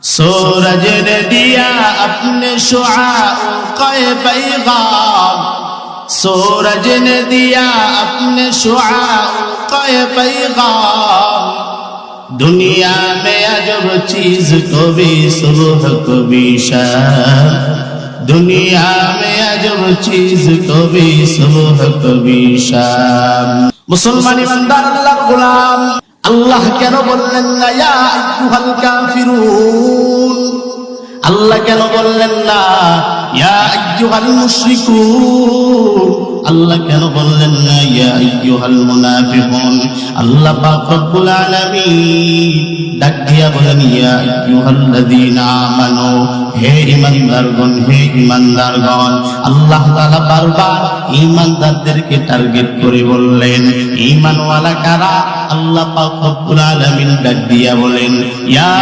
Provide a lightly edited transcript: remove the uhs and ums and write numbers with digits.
सूरज ने दिया अपने शुआओं का पैगाम, सूरज ने दिया अपने शुआओं का पैगाम। दुनिया में अजब चीज कभी सुबह कभी शाम, दुनिया में अजब चीज कभी सुबह कभी शाम। मुसलमान ईमानदार अल्लाहर गुलाम, আল্লাহ কেন বললেন না ইয়া আইয়ুহাল কাফিরুন? আল্লাহ কেন বললেন না ইয়া আইয়ুহাল মুশরিকুন? আল্লাহ কেন বললেন না ইয়া আইয়ুহাল মুনাফিকুন? আল্লাহ পাক রব্বুল আলামিন ডাক দিয়া বলেন ইয়া আইয়ুহাল্লাযীনা আমানু, হে ঈমানদারগণ, হে ঈমানদারগণ। আল্লাহ তাআলা বারবার ঈমানদারদেরকে টার্গেট করে বললেন ঈমানওয়ালা কারা? আল্লাহ পাক রব্বুল আলামিন ডাক দিয়া বলেন ইয়া